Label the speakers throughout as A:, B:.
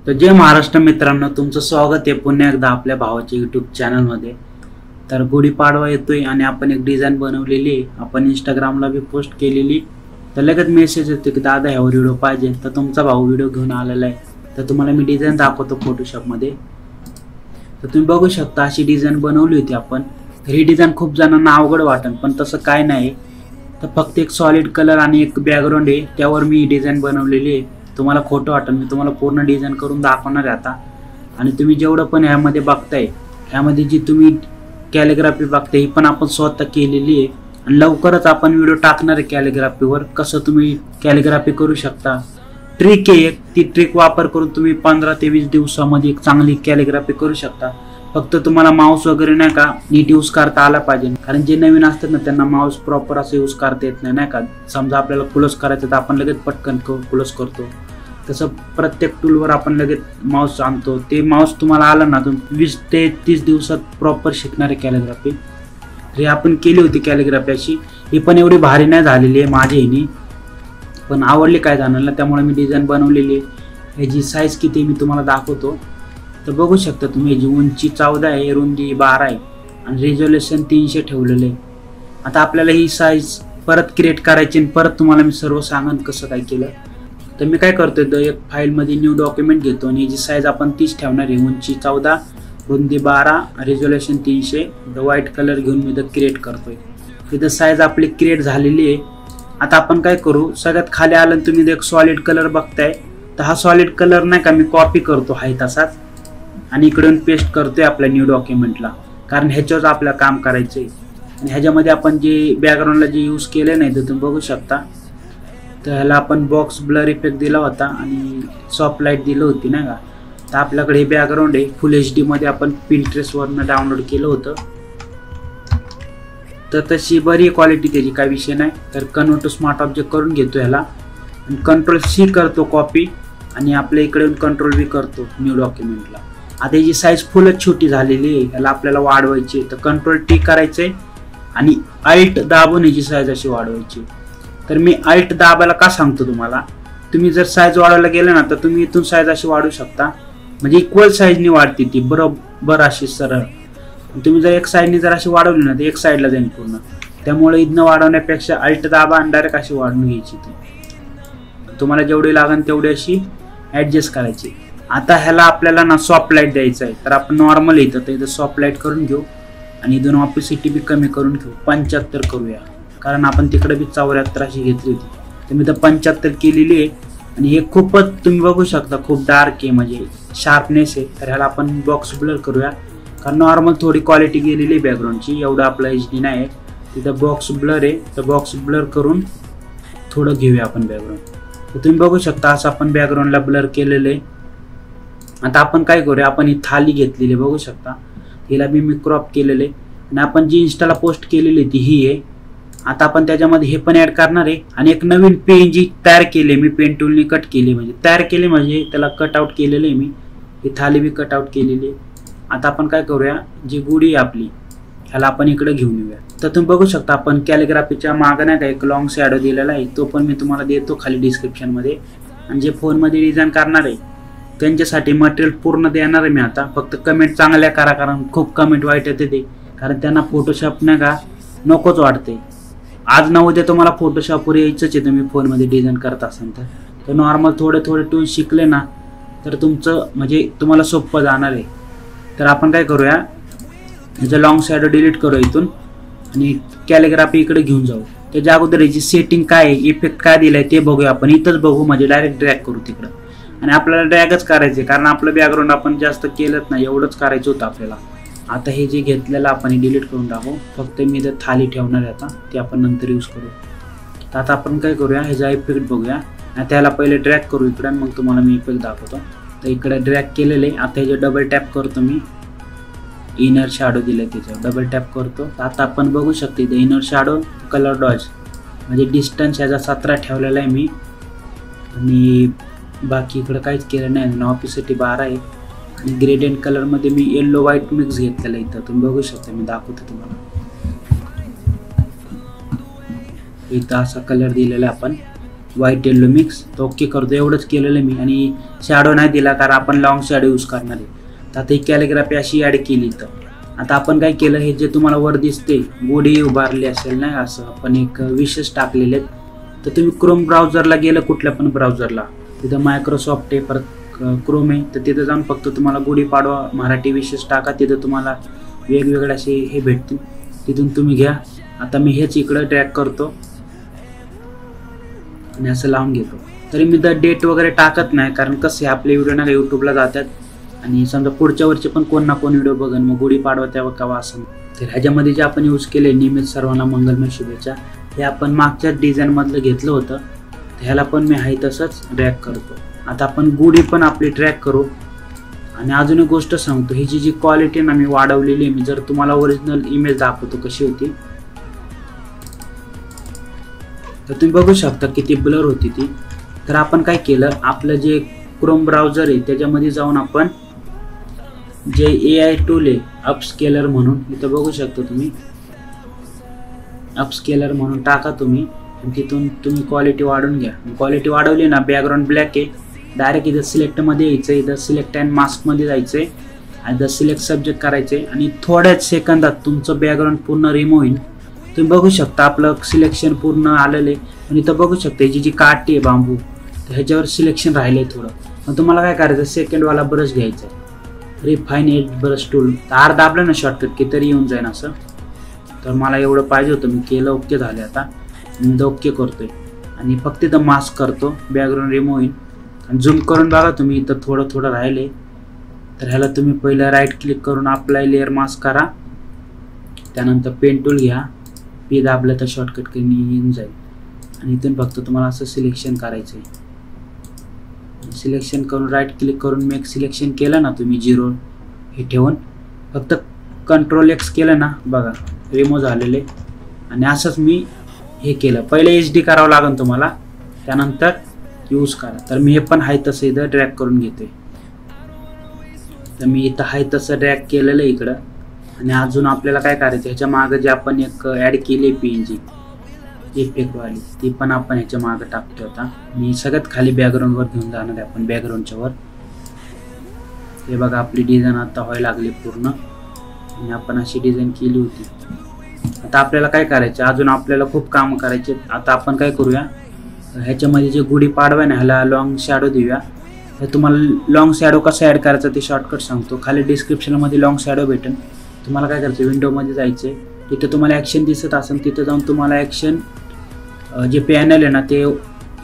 A: तर जय महाराष्ट्र मित्रांनो, तुमचं स्वागत आहे पुन्हा एकदा आपल्या भावाच्या यूट्यूब चॅनलमध्ये। तर गुढीपाडवा येतोय आणि आपण एक डिझाईन बनवलेली आहे, आपण इंस्टाग्रामला बी पोस्ट केलेली। तर लगेच मेसेज येतो की दादा ह्यावर व्हिडिओ पाहिजे, तर तुमचा भाऊ व्हिडिओ घेऊन आलेला आहे। तर तुम्हाला मी डिझाईन दाखवतो फोटोशॉपमध्ये। तर तुम्ही बघू शकता अशी डिझाईन बनवली होती आपण। तर ही डिझाईन खूप जणांना अवघड वाटेल, पण तसं काय नाही। तर फक्त एक सॉलिड कलर आणि एक बॅकग्राऊंड आहे, त्यावर मी डिझाईन बनवलेली आहे। तुम्हाला खोटं वाटेल, मी तुम्हाला पूर्ण डिझाईन करून दाखवणार आहे आता। आणि तुम्ही जेवढं पण ह्यामध्ये बघताय, ह्यामध्ये जी तुम्ही कॅलिग्राफी बघताय ही पण आपण स्वतः केलेली आहे। आणि लवकरच आपण व्हिडिओ टाकणार आहे कॅलिग्राफीवर, कसं तुम्ही कॅलिग्राफी करू शकता। ट्रिक आहे एक, ती ट्रिक वापर करून तुम्ही 15 ते 20 दिवसामध्ये एक चांगली कॅलिग्राफी करू शकता। फक्त तुम्हाला माऊस वगैरे नाही का नीट यूज करता आला पाहिजे, कारण जे नवीन असतात ना त्यांना माऊस प्रॉपर असं यूज करता येत नाही का। समजा आपल्याला क्लोज करायचं तर आपण लगेच पटकन क्लोज करतो, तसं प्रत्येक टूलवर आपण लगेच माऊस आणतो। ते माऊस तुम्हाला आलं ना, तुम्ही 20 ते 30 दिवसात प्रॉपर शिकणार आहे कॅलिग्राफी। हे आपण केली होती कॅलिग्राफी अशी, ही पण एवढी भारी नाही झालेली आहे माझ्या ह्यानी, पण आवडली काय जाणार, त्यामुळे मी डिझाईन बनवलेली आहे। ह्याची साईज किती मी तुम्हाला दाखवतो। तर बघू शकता तुम्ही, ह्याची उंची 14 आहे, रुंदी 12 आहे आणि रेझोल्युशन 300 ठेवलेलं आहे। आता आपल्याला ही साईज परत क्रिएट करायची आणि परत तुम्हाला मी सर्व सांगन कसं काय केलं। तर मी काय करतोय, तर एक फाईलमध्ये न्यू डॉक्युमेंट घेतो आणि ह्याची साईज आपण 30 ठेवणार आहे। उंची 14, रुंदी 12, रेझोल्युशन 300, व्हाईट कलर घेऊन मी इथं क्रिएट करतोय। तिथं साईज आपली क्रिएट झालेली आहे। आता आपण काय करू, सगळ्यात खाली आलं तुम्ही एक सॉलिड कलर बघताय, तर हा सॉलिड कलर नाही का मी कॉपी करतो आहे तसाच आणि इकडून पेस्ट करतोय आपल्या न्यू डॉक्युमेंटला, कारण ह्याच्यावर आपल्याला काम करायचंय। आणि ह्याच्यामध्ये आपण जे बॅकग्राऊंडला जे यूज केले नाही तर तुम्ही बघू शकता। तर ह्याला आपण बॉक्स ब्लर इफेक्ट दिला होता आणि सॉफ्ट लाईट दिली होती नाही का। तर आपल्याकडे हे बॅकग्राऊंड आहे, फुल HD मध्ये आपण पिंटरेस्टवरनं डाउनलोड केलं होतं। तर तशी बरी क्वालिटी त्याची, काही विषय नाही। तर कन्वर्ट टू स्मार्ट ऑब्जेक्ट करून घेतो ह्याला आणि Ctrl+C करतो कॉपी, आणि आपल्या इकडे कंट्रोल V करतो न्यू डॉक्युमेंटला। आता याची साईज फुलच छोटी झालेली आहे, याला आपल्याला वाढवायची। तर Ctrl+T करायचंय आणि Alt दाबून याची साईज अशी वाढवायची। तर मी Alt दाबायला का सांगतो तुम्हाला, तुम्ही जर साईज वाढवायला गेले ना तर तुम्ही इथून साईज अशी वाढवू शकता, म्हणजे इक्वल साईजनी वाढते ती बरोबर अशी सरळ। तुम्ही जर एक साईडनी जर अशी वाढवली ना तर एक साईडला जाईल पूर्ण, त्यामुळे इथनं वाढवण्यापेक्षा Alt दाबा आणि डायरेक्ट अशी वाढवून घ्यायची ती। तुम्हाला जेवढी लागेल तेवढी अशी ऍडजस्ट करायची। आता ह्याला आपल्याला ना सॉफ्ट लाईट द्यायचं आहे, तर आपण नॉर्मल येतं तर इथं सॉफ्ट लाईट करून घेऊ आणि इथून ऑपेसिटी बी कमी करून घेऊ, 75 करूया, कारण आपण तिकडे बी 74 अशी घेतली होती। तर मी तर 75 केलेली आहे। आणि हे खूपच तुम्ही बघू शकता खूप डार्क आहे, म्हणजे शार्पनेस आहे। तर ह्याला आपण बॉक्स ब्लर करूया, कारण नॉर्मल थोडी क्वालिटी गेलेली आहे बॅकग्राऊंडची, एवढं आपलं HD नाही आहे। तिथं बॉक्स ब्लर आहे, तर बॉक्स ब्लर करून थोडं घेऊया आपण बॅकग्राऊंड। तर तुम्ही बघू शकता असं आपण बॅकग्राऊंडला ब्लर केलेलं आहे। आता आपण काय करूया, आपण ही थाली घेतलेली बघू शकता, हिला बी मी क्रॉप केलेले आणि आपण जी इंस्टाला पोस्ट केलेली ती ही आहे। आता आपण त्याच्यामध्ये हे पण ऍड करणार आहे आणि एक नवीन PNG तयार केले मी, पेन टूलनी कट केली, म्हणजे तयार केले म्हणजे त्याला कट आउट केलेलं आहे मी। ही थाली बी कट आउट केलेली आहे। आता आपण काय करूया, जी गुढी आहे आपली ह्याला आपण इकडे घेऊन येऊया। तर तुम्ही बघू शकता आपण कॅलिग्राफीच्या मागं नाही का एक लॉंग शॅडो दिलेला आहे, तो पण मी तुम्हाला देतो खाली डिस्क्रिप्शनमध्ये। आणि जे फोनमध्ये डिझाईन करणार आहे त्यांच्यासाठी मटेरियल पूर्ण देणार आहे मी आता, फक्त कमेंट चांगल्या करा, कारण खूप कमेंट वाईट येते ते, कारण त्यांना फोटोशॉप नाही का नकोच वाटते। आज ना उद्या तुम्हाला फोटोशॉपवर यायचंच आहे, तुम्ही फोनमध्ये डिझाईन करत असाल तर नॉर्मल थोडे टूल शिकले ना तर तुमचं म्हणजे तुम्हाला सोपं जाणार आहे। तर आपण काय करूया, याचं लॉंग शॅडो डिलीट करू इथून आणि कॅलिग्राफी इकडे घेऊन जाऊ। त्याच्या अगोदर याची सेटिंग काय आहे, इफेक्ट काय दिलाय ते बघूया आपण, इथंच बघू, म्हणजे डायरेक्ट ड्रॅग करू तिकडं। आणि आपल्याला ड्रॅगच करायचे, कारण आपलं बॅकग्राऊंड आपण जास्त केलंच नाही, एवढंच करायचं होतं आपल्याला। आता हे जे घेतलेलं आपण डिलीट करून टाकू, फक्त मी इथं थाली ठेवणार आहे आता, ते आपण नंतर यूज करू। तर आता आपण काय करूया, ह्याचा इफेक्ट बघूया, आणि त्याला पहिले ड्रॅग करू इकडे, मग तुम्हाला मी इफेक्ट दाखवतो। तर इकडे ड्रॅग केलेले, आता ह्याचे डबल टॅप करतो मी, इनर शॅडो दिले त्याच्यावर डबल टॅप करतो। तर आता आपण बघू शकतो इथे इनर शॅडो कलर डॉज, म्हणजे डिस्टन्स ह्याचा 17 ठेवलेला आहे मी, आणि बाकी इकडं काहीच केलं नाही। ऑपेसिटी 12 आहे आणि ग्रेडियंट कलरमध्ये मी येल्लो व्हाईट मिक्स घेतलेलं इथं, तुम्ही बघू शकता, मी दाखवतो तुम्हाला। इथं असा कलर दिलेला आपण, व्हाईट येल्लो मिक्स, तर ओके करतो. एवढंच केलेलं मी. आणि शॅडो नाही दिला कारण आपण लॉंग शॅडो यूज करणार आहे. तर आता ही कॅलिग्राफी अशी ॲड केली. तर आता आपण काय केलं, हे जे तुम्हाला वर दिसते गोडी उभारली असेल नाही असं आपण एक विशेष टाकलेले आहेत. तर तुम्ही क्रोम ब्राउझरला गेलं, कुठल्या पण ब्राउझरला, तिथं मायक्रोसॉफ्ट आहे, परत क्रोम आहे, तर तिथं जाऊन फक्त तुम्हाला गुढीपाडवा मराठी विशेष टाका. तिथं तुम्हाला वेगवेगळे असे हे भेटतील, तिथून तुम्ही घ्या. आता मी हेच इकडं ड्रॅग करतो आणि असं लावून घेतो. तरी मी तर डेट वगैरे टाकत नाही, कारण कसे आपले व्हिडिओ ना यूट्यूबला जातात आणि समजा पुढच्या वर्षी पण कोण ना कोण व्हिडिओ बघन, मग गुढीपाडवा तेव्हा केव्हा असं. तर ह्याच्यामध्ये जे आपण यूज केले नियमित सर्वांना मंगलमय शुभेच्छा, हे आपण मागच्याच डिझाईनमधलं घेतलं होतं. ह्याला पण मी आहे तसंच ड्रॅग करतो. आता आपण गुढी पण आपली ड्रॅग करू. आणि अजून एक गोष्ट सांगतो, ही जी क्वालिटी ना मी वाढवलेली आहे. मी जर तुम्हाला ओरिजिनल इमेज दाखवतो कशी होती, तर तुम्ही बघू शकता किती ब्लर होती ती. तर आपण काय केलं, आपलं जे क्रोम ब्राउझर आहे त्याच्यामध्ये जाऊन आपण जे AI टूल आहे अपस्केलर म्हणून, इथं बघू शकता तुम्ही, अपस्केलर म्हणून टाका तुम्ही. तिथून तुम्ही क्वालिटी वाढवून घ्या. क्वालिटी वाढवली ना, बॅकग्राऊंड ब्लॅक आहे, डायरेक्ट इथं सिलेक्टमध्ये यायचं, इथं सिलेक्ट अँड मास्कमध्ये जायचं आहे आणि इथं सिलेक्ट सब्जेक्ट करायचं आहे. आणि थोड्याच सेकंदात तुमचं बॅकग्राऊंड पूर्ण रिमूव्ह होईल. तुम्ही बघू शकता आपलं सिलेक्शन पूर्ण आलेलं आहे. आणि इथं बघू शकता जी काठी आहे बांबू, तर ह्याच्यावर सिलेक्शन राहिलं आहे थोडं. मग तुम्हाला काय करायचं, सेकंडवाला ब्रश घ्यायचा आहे, refine edge brush tool. R दाबलं ना शॉर्टकट की तरी येऊन जाईल असं. तर मला एवढं पाहिजे होतं, मी केलं, ओके झाले. आता मी ओके करतोय आणि फक्त इथं मास्क करतो, बॅकग्राऊंड रिमूव्ह होईल. आणि झूम करून बघा तुम्ही, इथं थोडं थोडं राहिले. तर ह्याला तुम्ही पहिलं राईट क्लिक करून अप्लाय लेअर मास्क करा. त्यानंतर पेन टूल घ्या, पी दाबलं तर शॉर्टकट करून येऊन जाईल. आणि इथून फक्त तुम्हाला असं सिलेक्शन करायचं आहे. सिलेक्शन करून राईट क्लिक करून मेक सिलेक्शन केलं ना तुम्ही 0 हे ठेवून, फक्त Ctrl+X केलं ना, बघा रिमूव्ह झालेले. आणि असंच मी हे केलं. पहिले HD करावं लागेल तुम्हाला, त्यानंतर यूज करा. तर मी हे पण आहे तसं इथं ड्रॅग करून घेतोय. तर मी इथं आहे तसं ड्रॅग केलेलं आहे इकडं. आणि अजून आपल्याला काय करायचं, ह्याच्या मागं जे आपण एक ॲड केली PNG इफेक्टवाली, ती पण आपण ह्याच्या मागं टाकतो. आता मी सगळ्यात खाली बॅकग्राऊंडवर घेऊन जाणार आहे आपण, बॅकग्राऊंडच्या वर. हे बघा आपली डिझाईन आता व्हायला लागली पूर्ण. आणि आपण अशी डिझाईन केली होती. आता आपल्याला काय करायचं, अजून आपल्याला खूप कामं करायचे. आता आपण काय करूया, ह्याच्यामध्ये जे गुढीपाडवा आहे ना, ह्याला लॉंग शॅडो देऊया. तर तुम्हाला लॉंग शॅडो कसा ॲड करायचा ते शॉर्टकट सांगतो. खाली डिस्क्रिप्शनमध्ये लॉंग शॅडो भेटेल. तुम्हाला काय करायचं, विंडोमध्ये जायचं आहे, तिथं तुम्हाला ॲक्शन दिसत असेल, तिथं जाऊन तुम्हाला ॲक्शन जे पॅनल आहे ना ते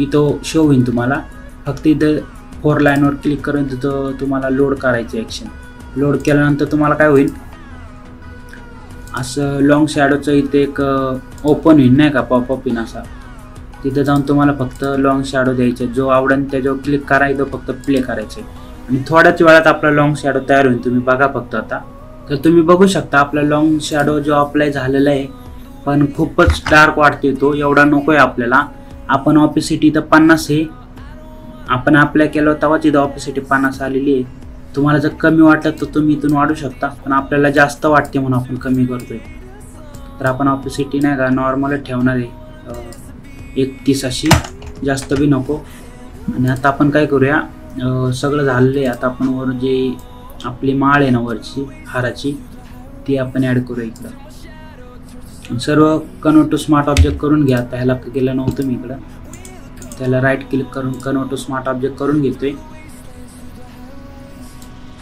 A: इथं शो होईल तुम्हाला. फक्त इथं 4 लाईनवर क्लिक करून तिथं तुम्हाला लोड करायचं ॲक्शन. लोड केल्यानंतर तुम्हाला काय होईल, असं लॉंग शॅडोचं इथे एक ओपन होईल नाही का, पॉपअप येईल असा. तिथं जाऊन तुम्हाला फक्त लॉंग शॅडो द्यायचे, जो आवडेल त्याच्यावर क्लिक करायचं, फक्त प्ले करायचे. आणि थोड्याच वेळात आपला लॉंग शॅडो तयार होईल. तुम्ही बघा फक्त आता. तर तुम्ही बघू शकता आपला लॉंग शॅडो जो अप्लाय झालेला आहे, पण खूपच डार्क वाटते तो, एवढा नको आहे आपल्याला. आपण ऑपिसिटी इथं 50 आहे, आपण अप्लाय केलं तेव्हाच इथं ऑपिसिटी 50 आलेली आहे. तुम्हाला जर कमी वाटलं तर तुम्ही इथून वाढू शकता, पण आपल्याला जास्त वाटते म्हणून आपण कमी करतोय. तर आपण ऑपिसिटी नाही का नॉर्मलच ठेवणार आहे, 31 अशी, जास्त बी नको. आणि आता आपण काय करूया, सगळं झालेलं आहे. आता आपण वर जे आपली माळ आहे ना वरची हाराची, ती आपण ॲड करूया इकडं. सर्व कन्वर्ट टू स्मार्ट ऑब्जेक्ट करून घ्या. आता ह्याला केलं नव्हतं मी इकडं, त्याला राईट क्लिक करून कन्वर्ट टू स्मार्ट ऑब्जेक्ट करून घेतोय.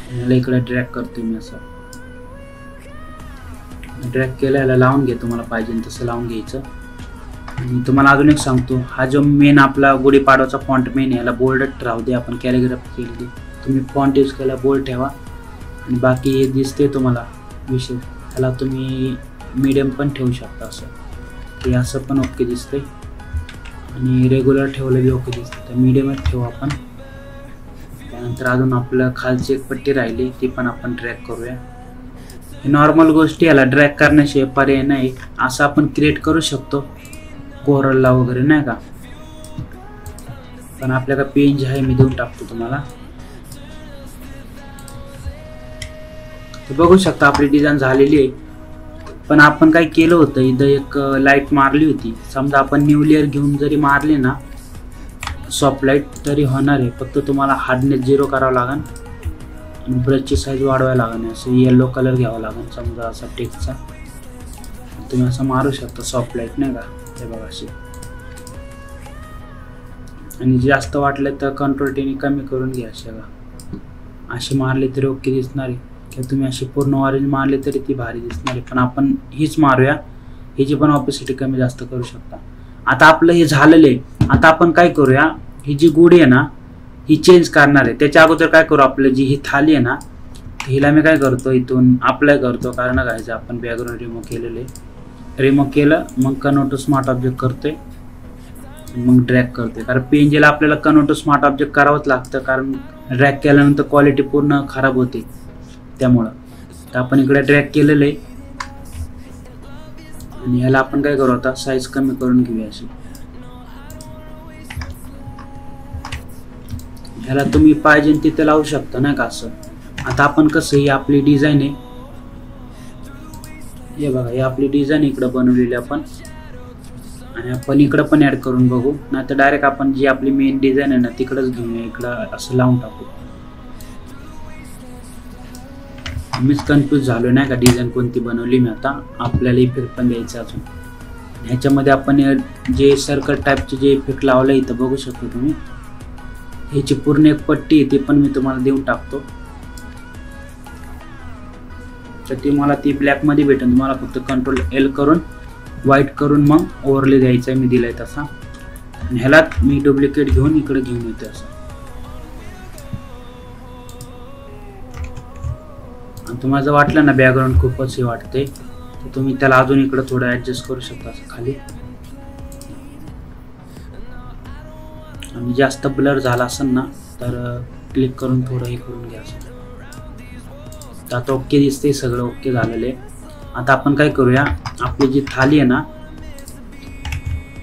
A: ह्याला इकडे ड्रॅग करतोय मी, असं ड्रॅग केलं, ह्याला लावून घे, तुम्हाला पाहिजे तसं लावून घ्यायचं. आणि तुम्हाला अजून एक सांगतो, हा जो मेन आपला गुढीपाडवाचा फॉन्ट मेन आहे, याला बोल्ड राहू दे, आपण कॅलिग्राफी केली. तुम्ही फॉन्ट यूज केला बोल्ड ठेवा. आणि बाकी हे दिसते तुम्हाला विषय, ह्याला तुम्ही मीडियम पण ठेवू शकता. असं ते असं पण ओके दिसते. आणि रेग्युलर ठेवलं बी ओके दिसते. तर मीडियमच ठेवू आपण. त्यानंतर अजून आपलं खालची एक पट्टी राहिली, ती पण आपण ड्रॅग करूया. हे नॉर्मल गोष्टी, याला ड्रॅग करण्याशिवाय पर्याय नाही. असं आपण क्रिएट करू शकतो कोरलला वगैरे नाही का, पण आपल्याकडे PNG आहे, मी देऊन टाकतो तुम्हाला. तर बघू शकता आपली डिझाईन झालेली आहे. पण आपण काय केलं होतं, इथं एक लाईट मारली होती. समजा आपण न्यू लेअर घेऊन जरी मारले ना, सॉफ्ट लाईट तरी होणार आहे, फक्त तुम्हाला हार्डनेस 0 करावं लागेल आणि ब्रशची साईज वाढवायला लागेल. असं येलो कलर घ्यावा लागेल समजा असा टेक्स्टचा. तुम्ही असं मारू शकता सॉफ्ट लाईट नाही का, हे बघा अशी. आणि जास्त वाटलं तर कंट्रोल टीने कमी करून घ्या. अशी मारली तरी ओके दिसणार आहे, किंवा तुम्ही अशी पूर्ण ऑरेंज मारली तरी ती भारी दिसणार आहे. पण आपण हीच मारूया, ह्याची पण ऑपेसिटी कमी जास्त करू शकता. आता आपलं हे झालेलं आहे. आता आपण काय करूया, ही जी गुढी आहे ना ही चेंज करणार आहे. त्याच्या अगोदर काय करू, आपलं जी ही थाली आहे ना हिला मी काय करतो इथून अप्लाय करतो. कारण काय आपण बॅकग्राऊंड रिमूव्ह केलेले, रिमूव्ह केलं मग कन्वर्ट टू स्मार्ट ऑब्जेक्ट करतोय, मग ड्रॅग करतोय. कारण पेंजेला आपल्याला कन्वर्ट टू स्मार्ट ऑब्जेक्ट करावंच लागतं, कारण ड्रॅग केल्यानंतर क्वालिटी पूर्ण खराब होते त्यामुळं. तर आपण इकडे ड्रॅग केलेलं आहे आणि ह्याला आपण काय करू आता साईज कमी करून घेऊया अशी. ह्याला तुम्ही पाहिजे तिथे लावू शकता नाही का असं. आता आपण कसं, ही आपली डिझाईन आहे, हे बघा ही आपली डिझाईन इकडं बनवलेली आपण, आणि आपण इकडं पण ऍड करून बघू. नाही तर डायरेक्ट आपण जी आपली मेन डिझाईन आहे ना तिकडंच घेऊया, इकडं असं लावून टाकू. मीच कन्फ्यूज झालो नाही का डिझाईन कोणती बनवली मी. आता आपल्याला इफेक्ट पण द्यायचा अजून. ह्याच्यामध्ये आपण जे सर्कल टाईपचे जे इफेक्ट लावलं इथं बघू शकतो तुम्ही. ह्याची पूर्ण एक पट्टी आहे ती पण मी तुम्हाला देऊन टाकतो. तर ती मला ती ब्लॅकमध्ये भेटेल. तुम्हाला फक्त कंट्रोल L करून व्हाईट करून मग ओव्हरले द्यायचा आहे, मी दिलाय तसा. आणि ह्याला मी डुप्लिकेट घेऊन इकडे घेऊन येतो असं. आणि तुम्हाला जर वाटलं ना बॅकग्राऊंड खूपच हे वाटते तर तुम्ही त्याला अजून इकडे थोडं ऍडजस्ट करू शकता असं खाली. आणि जास्त ब्लर झाला असेल ना तर क्लिक करून थोडं हे करून घ्या असं. तर आता ओके दिसते, सगळं ओके झालेलं आहे. आता आपण काय करूया, आपली जी थाली आहे ना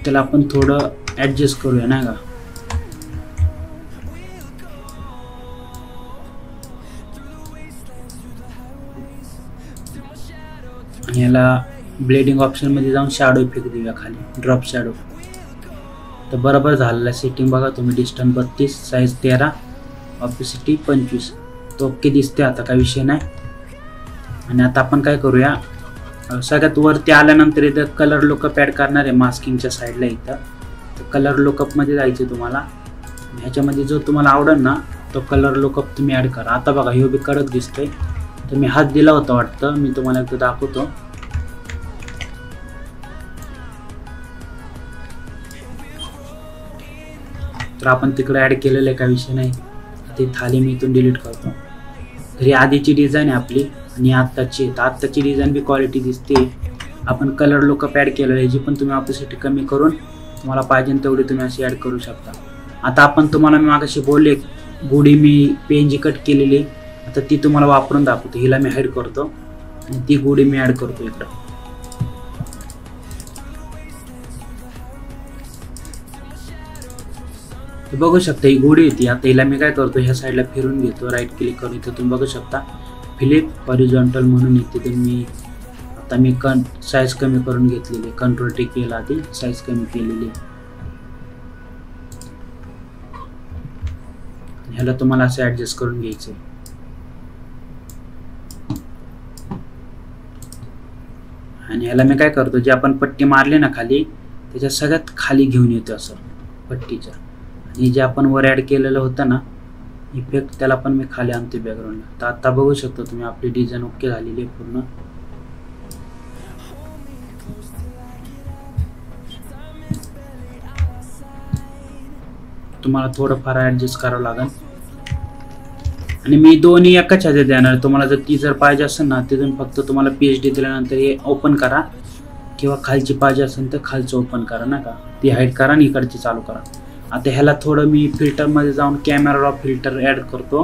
A: त्याला आपण थोडं ऍडजस्ट करूया नाही का. आणि याला ब्लेडिंग ऑप्शन मध्ये जाऊन शॅडो इफेक्ट देऊया खाली, ड्रॉप शॅडो. तर बरोबर झालेलं आहे सेटिंग बघा तुम्ही. Distance 32, size 13, opacity 25. तो ओके दिसते, आता काही विषय नाही. आणि आता आपण काय करूया, सगळ्यात वरती आल्यानंतर इथं कलर लुकअप ॲड करणार आहे मास्किंगच्या साईडला इथं. तर कलर लुकअपमध्ये जायचे तुम्हाला. ह्याच्यामध्ये जो तुम्हाला आवडेल ना तो कलर लुकअप तुम्ही ॲड करा. आता बघा ह्यो बी कडक दिसतोय, तर मी हात दिला होता वाटतं, मी तुम्हाला एकदा दाखवतो. तर आपण तिकडे ॲड केलेलं आहे, काही विषय नाही. ती थाली मी इथून डिलीट करतो. तर ही आधीची डिझाईन आहे आपली आणि आत्ताची. तर आत्ताची डिझाईन बी क्वालिटी दिसते. आपण कलर लुकअप ॲड केलेलं आहे, जी पण तुम्ही ऑपेसिटी कमी करून तुम्हाला पाहिजे तेवढी तुम्ही अशी ॲड करू शकता. आता आपण तुम्हाला मी मागाशी बोलले गुढी मी पेंजी कट केलेली, आता ती तुम्हाला वापरून दाखवतो. हिला मी हाईड करतो आणि ती गुढी मी ॲड करतो इकडं. बघू शकता ही गुढी येते. आता हिला मी काय करतो, ह्या साईडला फिरून घेतो, राईट क्लिक करून. इथं तुम्ही बघू शकता फिलिप हॉरिझॉन्टल म्हणून येते. तर मी आता मी साईज कमी करून घेतलेली, कंट्रोल टी केला आधी, साईज कमी केलेली. ह्याला तुम्हाला असं ऍडजस्ट करून घ्यायचं. आणि ह्याला मी काय करतो, जे आपण पट्टी मारली ना खाली त्याच्या सगळ्यात खाली घेऊन येतो असं पट्टीच्या. आणि जे आपण वर ॲड केलेलं होतं ना इफेक्ट, त्याला पण मी खाली आणते बॅकग्राऊंडला. तर आता बघू शकता तुम्ही आपली डिझाईन ओके झालेली आहे पूर्ण. तुम्हाला थोडंफार ॲडजस्ट करावं लागेल. आणि मी दोन्ही एकाच ह्याच्यात देणार. तुम्हाला जर ती जर पाहिजे असेल ना तिथून फक्त तुम्हाला PhD दिल्यानंतर हे ओपन करा, किंवा खालची पाहिजे असेल तर खालचं ओपन करा ना का, ती हाईड करा आणि इकडची चालू करा. आता ह्याला थोडं मी फिल्टरमध्ये जाऊन कॅमेरा रॉ फिल्टर ॲड करतो.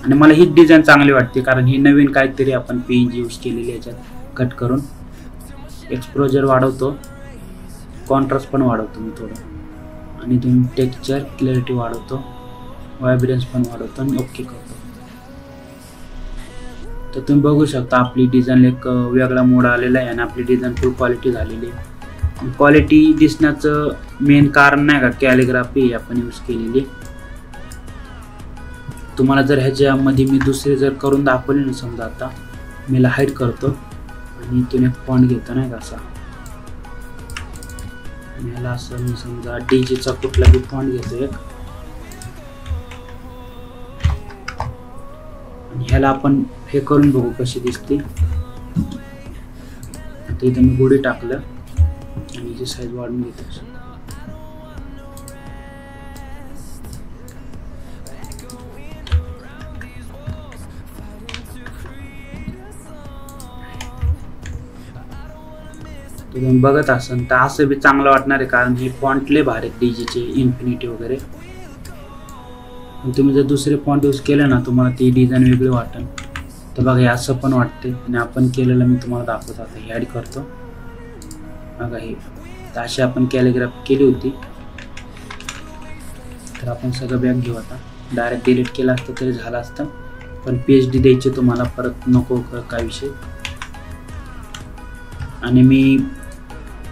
A: आणि मला हीच डिझाईन चांगली वाटते, कारण ही नवीन काहीतरी आपण PNG यूज केलेली याच्यात कट करून. एक्सपोजर वाढवतो, कॉन्ट्रास्ट पण वाढवतो मी थोडं, आणि तुम्ही टेक्स्चर क्लॅरिटी वाढवतो, व्हायब्रन्स पण वाढवतो आणि ओके करतो. तर तुम्ही बघू शकता आपली डिझाईन एक वेगळा मोड आलेला आहे आणि आपली डिझाईन फुल क्वालिटी झालेली आहे. क्वालिटी दिसण्याचं मेन कारण नाही का कॅलिग्राफी आपण यूज केलेली. तुम्हाला जर ह्याच्यामध्ये मी दुसरे जर करून दाखवले ना, समजा आता मी हाईड करतो आणि इथून एक फॉन्ट घेतो नाही का असा, ह्याला असं मी समजा डीजीचा कुठला बी फॉन्ट घेतो एक, आणि ह्याला आपण हे करून बघू कशी दिसते. आता इथे मी गुढी टाकलं आणि जी साईज वाढून घेतो. तुम्ही बघत असाल तर असं बी चांगलं वाटणार आहे, कारण हे फॉन्ट लय भारी आहेत डीजीचे, इन्फिनिटी वगैरे. तुम्ही जर दुसरे फॉन्ट यूज केले ना तुम्हाला ती डिझाईन वेगळी वाटेल. तर बघा हे असं पण वाटते, आणि आपण केलेलं मी तुम्हाला दाखवतो. आता हे ॲड करतो बघा हे, तर अशी आपण कॅलिग्राफी केली होती. तर आपण सगळं बॅक घेऊ. आता डायरेक्ट डिलीट केलं असतं तरी झालं असतं, पण PhD द्यायची तुम्हाला परत नको काय विषय. आणि मी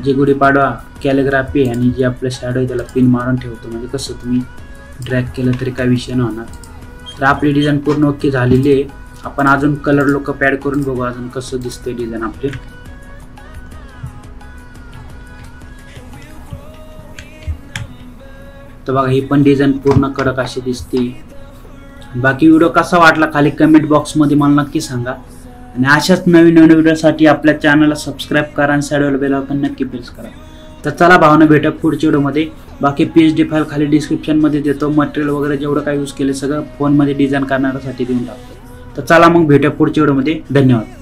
A: जे गुढीपाडवा कॅलिग्राफी आहे आणि जे आपलं शॅडो आहे त्याला पिन मारून ठेवतो, म्हणजे कसं तुम्ही ड्रॅग केलं तरी काय विषय नाही होणार. तर आपली डिझाईन पूर्ण ओके झालेली आहे. आपण अजून कलर लोक ॲड करून बघू अजून कसं दिसतंय डिझाईन आपली. तर बघा ही पण डिझाईन पूर्ण कडक अशी दिसते. बाकी व्हिडिओ कसा वाटला खाली कमेंट बॉक्समध्ये मला नक्की सांगा. आणि अशाच नवीन व्हिडिओसाठी आपल्या चॅनलला सबस्क्राईब करा आणि साईडवर बेल आयकॉन नक्की प्रेस करा. तर चला भावना भेटू पुढच्या व्हिडिओमध्ये. बाकी PhD फाईल खाली डिस्क्रिप्शनमध्ये देतो. मटेरियल वगैरे जेवढं काय यूज केलं सगळं फोनमध्ये डिझाईन करण्यासाठी देऊन टाकतो. तर चला मग भेटू पुढच्या व्हिडिओमध्ये. धन्यवाद.